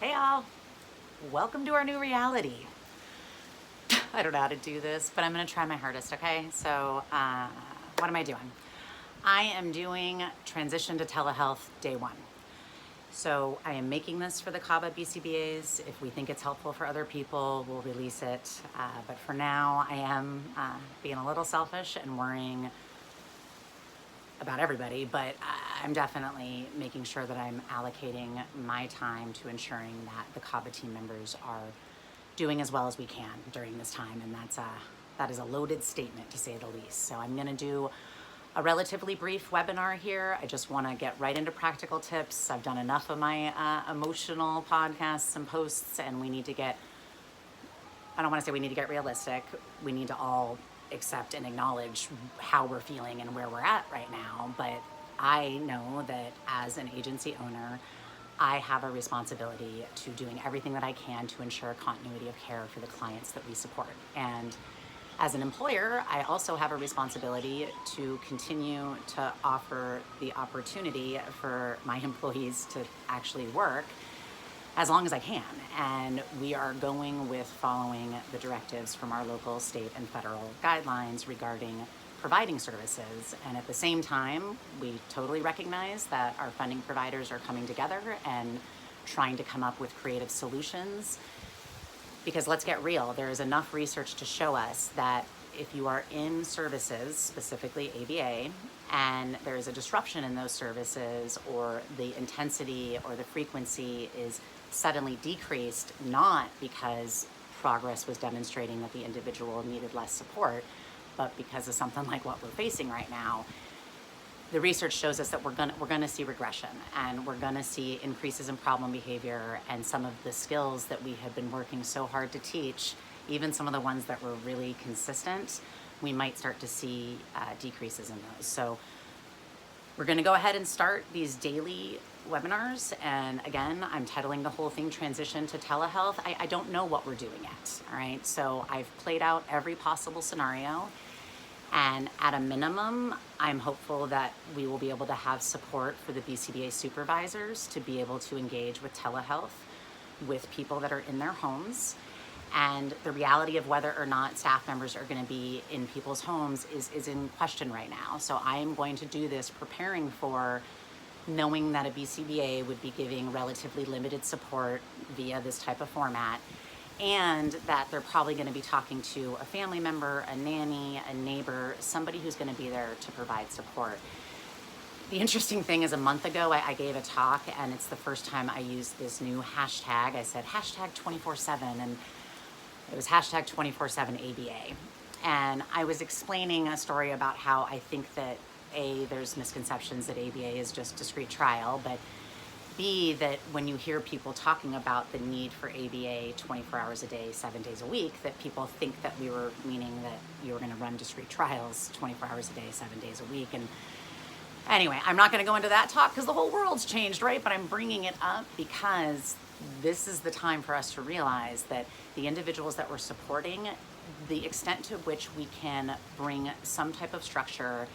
Hey all, welcome to our new reality. I don't know how to do this, but I'm gonna try my hardest, okay? So, what am I doing? I am doing transition to telehealth day one. So I am making this for the CABA BCBAs. If we think it's helpful for other people, we'll release it. But for now, I am being a little selfish and worrying about everybody, but I'm definitely making sure that I'm allocating my time to ensuring that the CABA team members are doing as well as we can during this time, and that is a loaded statement to say the least. So I'm gonna do a relatively brief webinar here. I just wanna get right into practical tips. I've done enough of my emotional podcasts and posts, and we need to get, I don't wanna say we need to get realistic, we need to all accept and acknowledge how we're feeling and where we're at right now. But I know that as an agency owner, I have a responsibility to doing everything that I can to ensure continuity of care for the clients that we support. And as an employer, I also have a responsibility to continue to offer the opportunity for my employees to actually work as long as I can. And we are going with following the directives from our local, state, and federal guidelines regarding providing services. And at the same time, we totally recognize that our funding providers are coming together and trying to come up with creative solutions. Because let's get real, there is enough research to show us that if you are in services, specifically ABA, and there is a disruption in those services, or the intensity or the frequency is suddenly decreased, not because progress was demonstrating that the individual needed less support, but because of something like what we're facing right now, the research shows us that we're gonna see regression, and we're gonna see increases in problem behavior, and some of the skills that we have been working so hard to teach, even some of the ones that were really consistent, we might start to see decreases in those. So we're gonna go ahead and start these daily webinars. And again, I'm titling the whole thing Transition to Telehealth. I don't know what we're doing yet, all right? So I've played out every possible scenario. And at a minimum, I'm hopeful that we will be able to have support for the BCBA supervisors to be able to engage with telehealth with people that are in their homes. And the reality of whether or not staff members are going to be in people's homes is in question right now. So I am going to do this preparing for knowing that a BCBA would be giving relatively limited support via this type of format, and that they're probably going to be talking to a family member, a nanny, a neighbor, somebody who's going to be there to provide support. The interesting thing is, a month ago, I gave a talk, and it's the first time I used this new hashtag. I said hashtag 24/7, and it was hashtag 24/7 ABA. And I was explaining a story about how I think that A, there's misconceptions that ABA is just discrete trial, but B, that when you hear people talking about the need for ABA 24 hours a day, 7 days a week, that people think that we were meaning that you were going to run discrete trials 24 hours a day, 7 days a week. And anyway, I'm not going to go into that talk because the whole world's changed, right? But I'm bringing it up because this is the time for us to realize that the individuals that we're supporting, the extent to which we can bring some type of structure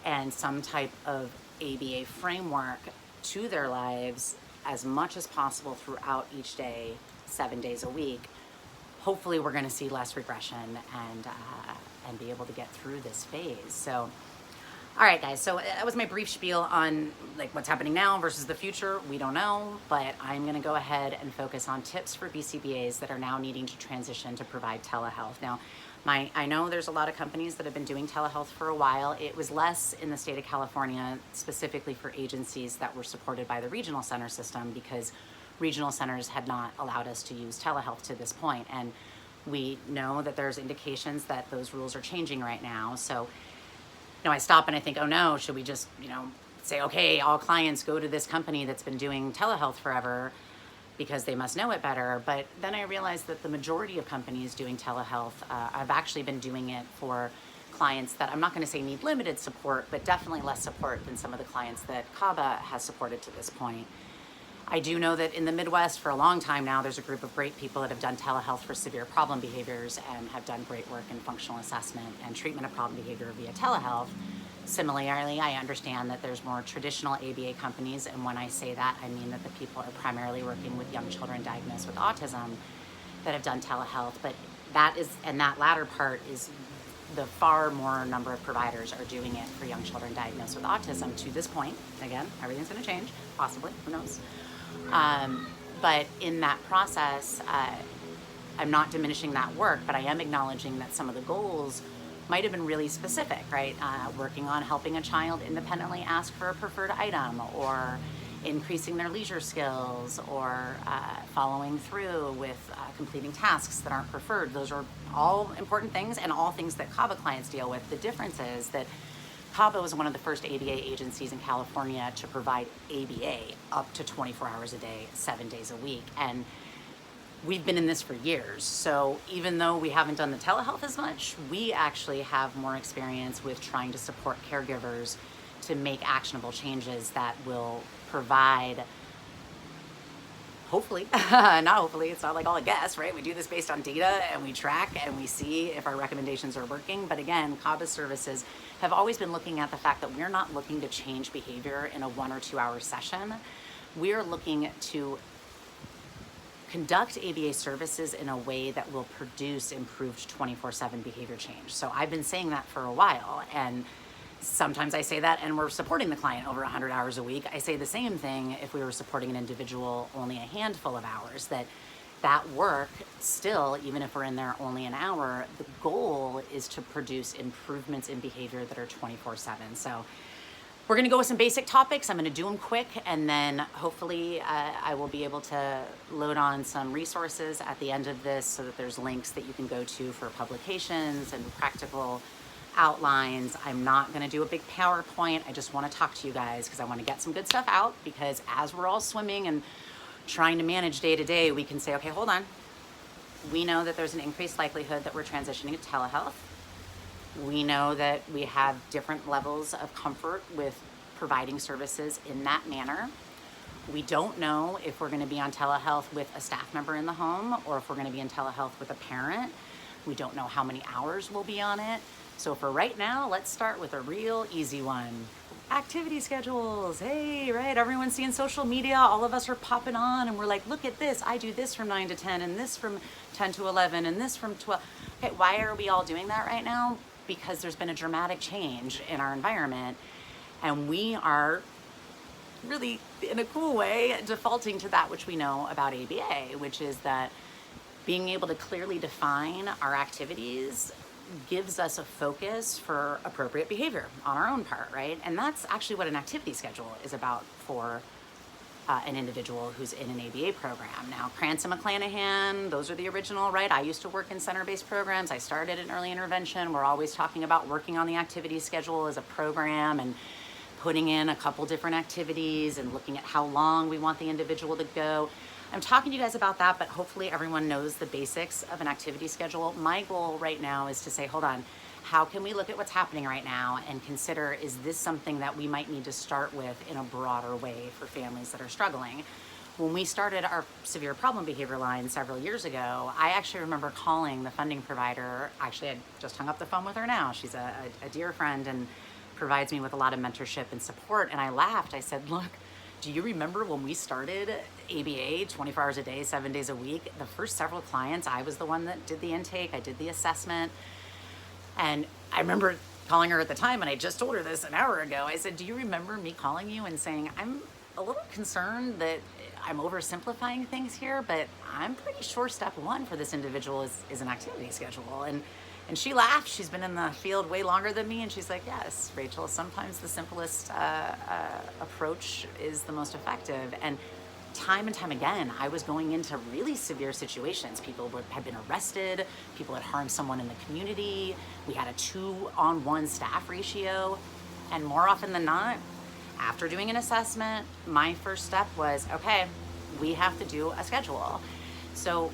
and some type of ABA framework to their lives as much as possible throughout each day, 7 days a week, hopefully we're going to see less regression and be able to get through this phase. So, all right, guys. So that was my brief spiel on like what's happening now versus the future. We don't know, but I'm going to go ahead and focus on tips for BCBAs that are now needing to transition to provide telehealth. Now, I know there's a lot of companies that have been doing telehealth for a while. It was less in the state of California, specifically for agencies that were supported by the regional center system, because regional centers had not allowed us to use telehealth to this point. And we know that there's indications that those rules are changing right now. So, I stop and I think, oh no, should we just, say, okay, all clients go to this company that's been doing telehealth forever because they must know it better. But then I realized that the majority of companies doing telehealth have actually been doing it for clients that I'm not going to say need limited support, but definitely less support than some of the clients that CABA has supported to this point. I do know that in the Midwest for a long time now, there's a group of great people that have done telehealth for severe problem behaviors and have done great work in functional assessment and treatment of problem behavior via telehealth. Similarly, I understand that there's more traditional ABA companies, and when I say that, I mean that the people are primarily working with young children diagnosed with autism that have done telehealth, but that latter part is the far more number of providers are doing it for young children diagnosed with autism to this point. Again, everything's going to change, possibly, who knows? But in that process, I'm not diminishing that work, but I am acknowledging that some of the goals might have been really specific, right? Working on helping a child independently ask for a preferred item, or increasing their leisure skills, or following through with completing tasks that aren't preferred. Those are all important things, and all things that CABA clients deal with. The difference is that CABA was one of the first ABA agencies in California to provide ABA up to 24 hours a day, 7 days a week. And we've been in this for years. So even though we haven't done the telehealth as much, we actually have more experience with trying to support caregivers to make actionable changes that will provide, hopefully, not hopefully, it's not like all a guess, right? We do this based on data, and we track and we see if our recommendations are working. But again, CABA services have always been looking at the fact that we're not looking to change behavior in a 1 or 2 hour session. We're looking to conduct ABA services in a way that will produce improved 24/7 behavior change. So I've been saying that for a while, and sometimes I say that and we're supporting the client over 100 hours a week. I say the same thing if we were supporting an individual only a handful of hours, that work still, even if we're in there only an hour, the goal is to produce improvements in behavior that are 24/7. So we're going to go with some basic topics. I'm going to do them quick, and then hopefully I will be able to load on some resources at the end of this so that there's links that you can go to for publications and practical outlines. I'm not going to do a big PowerPoint. I just want to talk to you guys because I want to get some good stuff out, because as we're all swimming and trying to manage day to day, we can say, okay, hold on. We know that there's an increased likelihood that we're transitioning to telehealth. We know that we have different levels of comfort with providing services in that manner. We don't know if we're going to be on telehealth with a staff member in the home or if we're going to be in telehealth with a parent. We don't know how many hours we'll be on it. So for right now, let's start with a real easy one. Activity schedules. Hey, right? Everyone's seeing social media. All of us are popping on and we're like, look at this. I do this from 9 to 10 and this from 10 to 11 and this from 12. Okay, why are we all doing that right now? Because there's been a dramatic change in our environment, and we are really, in a cool way, defaulting to that which we know about ABA, which is that being able to clearly define our activities gives us a focus for appropriate behavior on our own part, right? And that's actually what an activity schedule is about for an individual who's in an ABA program. Now, Krantz and McClanahan, those are the original, right? I used to work in center-based programs. I started in early intervention. We're always talking about working on the activity schedule as a program and putting in a couple different activities and looking at how long we want the individual to go. I'm talking to you guys about that, but hopefully everyone knows the basics of an activity schedule. My goal right now is to say, hold on, how can we look at what's happening right now and consider, is this something that we might need to start with in a broader way for families that are struggling? When we started our severe problem behavior line several years ago, I actually remember calling the funding provider. Actually, I just hung up the phone with her now. She's a dear friend and provides me with a lot of mentorship and support. And I laughed. I said, look, do you remember when we started ABA 24 hours a day, 7 days a week? The first several clients, I was the one that did the intake. I did the assessment. And I remember calling her at the time, and I just told her this an hour ago. I said, do you remember me calling you and saying, I'm a little concerned that I'm oversimplifying things here, but I'm pretty sure step one for this individual is an activity schedule. And she laughed. She's been in the field way longer than me, and she's like, yes, Rachel, sometimes the simplest approach is the most effective. And time again, I was going into really severe situations. People had been arrested, people had harmed someone in the community, we had a 2-on-1 staff ratio, and more often than not, after doing an assessment, my first step was, okay, we have to do a schedule. So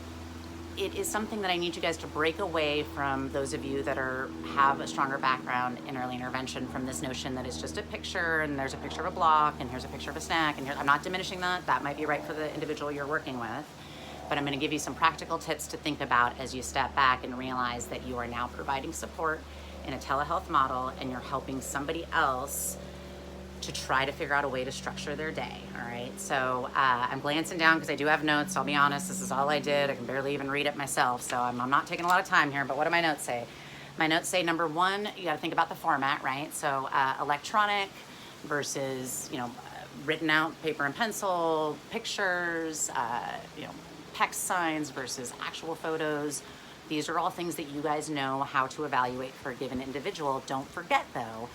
it is something that I need you guys to break away from, those of you that have a stronger background in early intervention, from this notion that it's just a picture and there's a picture of a block and here's a picture of a snack, and I'm not diminishing that. That might be right for the individual you're working with, but I'm going to give you some practical tips to think about as you step back and realize that you are now providing support in a telehealth model and you're helping somebody else to try to figure out a way to structure their day, all right? So I'm glancing down because I do have notes. I'll be honest, this is all I did. I can barely even read it myself, so I'm not taking a lot of time here, but what do my notes say? My notes say, number one, you gotta think about the format, right? So electronic versus, written out paper and pencil, pictures, text signs versus actual photos. These are all things that you guys know how to evaluate for a given individual. Don't forget though,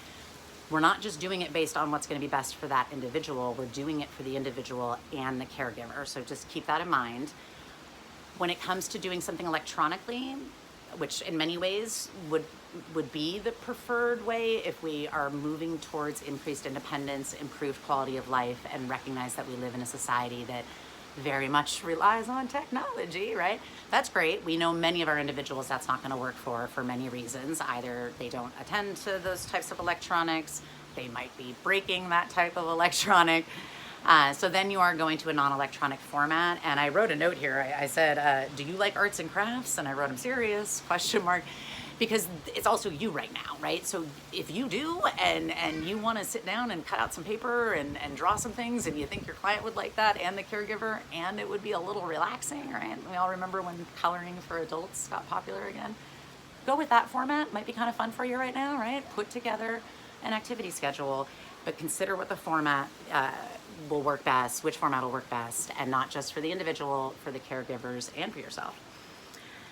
we're not just doing it based on what's going to be best for that individual. We're doing it for the individual and the caregiver. So just keep that in mind. When it comes to doing something electronically, which in many ways would be the preferred way if we are moving towards increased independence, improved quality of life, and recognize that we live in a society that very much relies on technology, right? That's great. We know many of our individuals that's not going to work for many reasons. Either they don't attend to those types of electronics, they might be breaking that type of electronic. So then you are going to a non-electronic format. And I wrote a note here. I said, do you like arts and crafts? And I wrote, I'm serious, question mark. Because it's also you right now, right? So if you do and you want to sit down and cut out some paper and draw some things and you think your client would like that and the caregiver and it would be a little relaxing, right? We all remember when coloring for adults got popular again. Go with that format. Might be kind of fun for you right now, right? Put together an activity schedule, but consider what the format will work best, which format will work best, and not just for the individual, for the caregivers, and for yourself.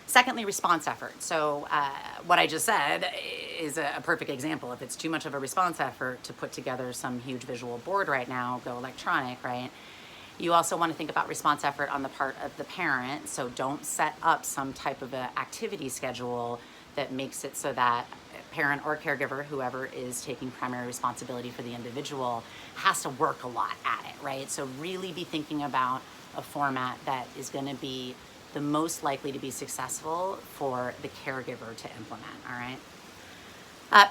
Secondly, response effort. So what I just said is a perfect example. If it's too much of a response effort to put together some huge visual board right now, go electronic, right? You also want to think about response effort on the part of the parent. So don't set up some type of an activity schedule that makes it so that parent or caregiver, whoever is taking primary responsibility for the individual, has to work a lot at it, right? So really be thinking about a format that is going to be the most likely to be successful for the caregiver to implement, all right?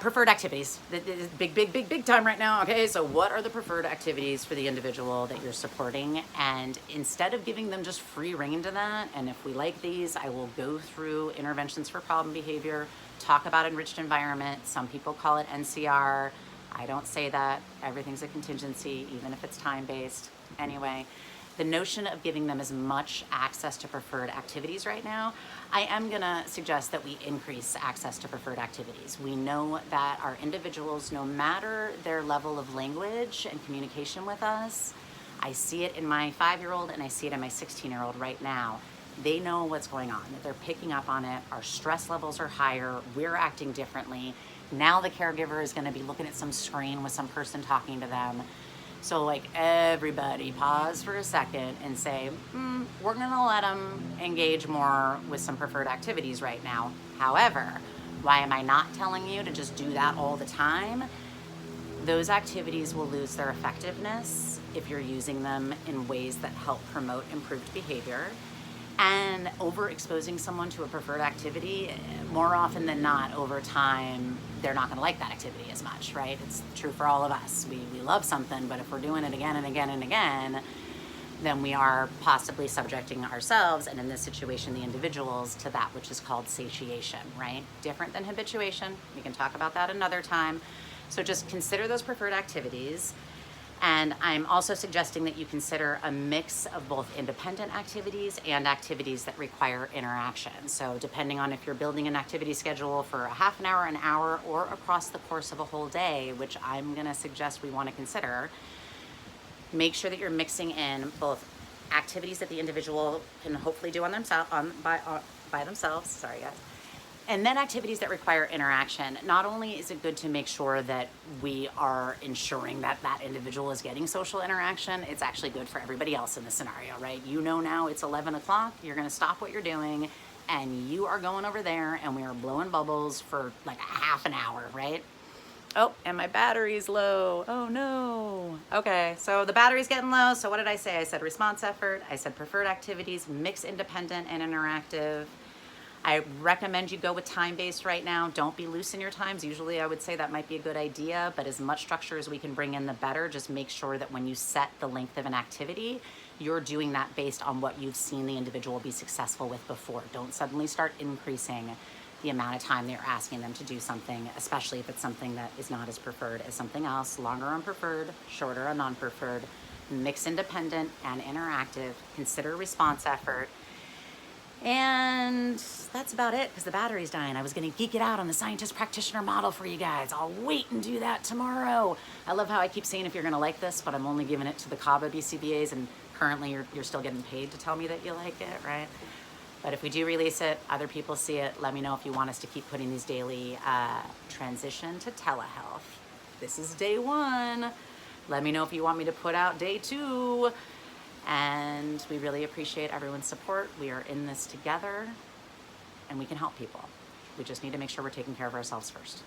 Preferred activities. This is big time right now, okay? So what are the preferred activities for the individual that you're supporting? And instead of giving them just free rein to that, and if we like these, I will go through interventions for problem behavior, talk about enriched environment. Some people call it NCR. I don't say that. Everything's a contingency, even if it's time-based. Anyway, the notion of giving them as much access to preferred activities right now, I am gonna suggest that we increase access to preferred activities. We know that our individuals, no matter their level of language and communication with us, I see it in my 5-year-old and I see it in my 16-year-old right now. They know what's going on, that they're picking up on it. Our stress levels are higher, we're acting differently. Now the caregiver is gonna be looking at some screen with some person talking to them. So like everybody pause for a second and say, we're gonna let them engage more with some preferred activities right now. However, why am I not telling you to just do that all the time? Those activities will lose their effectiveness if you're using them in ways that help promote improved behavior. And overexposing someone to a preferred activity, more often than not, over time, they're not going to like that activity as much, right? It's true for all of us. We love something, but if we're doing it again and again and again, then we are possibly subjecting ourselves, and in this situation, the individuals, to that which is called satiation, right? Different than habituation. We can talk about that another time. So just consider those preferred activities. And I'm also suggesting that you consider a mix of both independent activities and activities that require interaction. So depending on if you're building an activity schedule for a half an hour, or across the course of a whole day, which I'm gonna suggest we wanna consider, make sure that you're mixing in both activities that the individual can hopefully do on themselves, by themselves, sorry guys, and then activities that require interaction. Not only is it good to make sure that we are ensuring that that individual is getting social interaction, it's actually good for everybody else in the scenario, right? You know now it's 11 o'clock, you're gonna stop what you're doing, and you are going over there and we are blowing bubbles for like a half an hour, right? Oh, and my battery's low. Oh no. Okay, so the battery's getting low, so what did I say? I said response effort, I said preferred activities, mix independent and interactive. I recommend you go with time-based right now. Don't be loose in your times. Usually I would say that might be a good idea, but as much structure as we can bring in, the better. Just make sure that when you set the length of an activity, you're doing that based on what you've seen the individual be successful with before. Don't suddenly start increasing the amount of time that you're asking them to do something, especially if it's something that is not as preferred as something else, longer on preferred, shorter on non-preferred, mix independent and interactive, consider response effort. And that's about it because the battery's dying. I was going to geek it out on the scientist practitioner model for you guys. I'll wait and do that tomorrow. I love how I keep saying if you're going to like this, but I'm only giving it to the CABA BCBAs, and currently you're still getting paid to tell me that you like it, right? But if we do release it, other people see it, let me know if you want us to keep putting these daily transition to telehealth. This is day 1. Let me know if you want me to put out day 2. And we really appreciate everyone's support. We are in this together and we can help people. We just need to make sure we're taking care of ourselves first.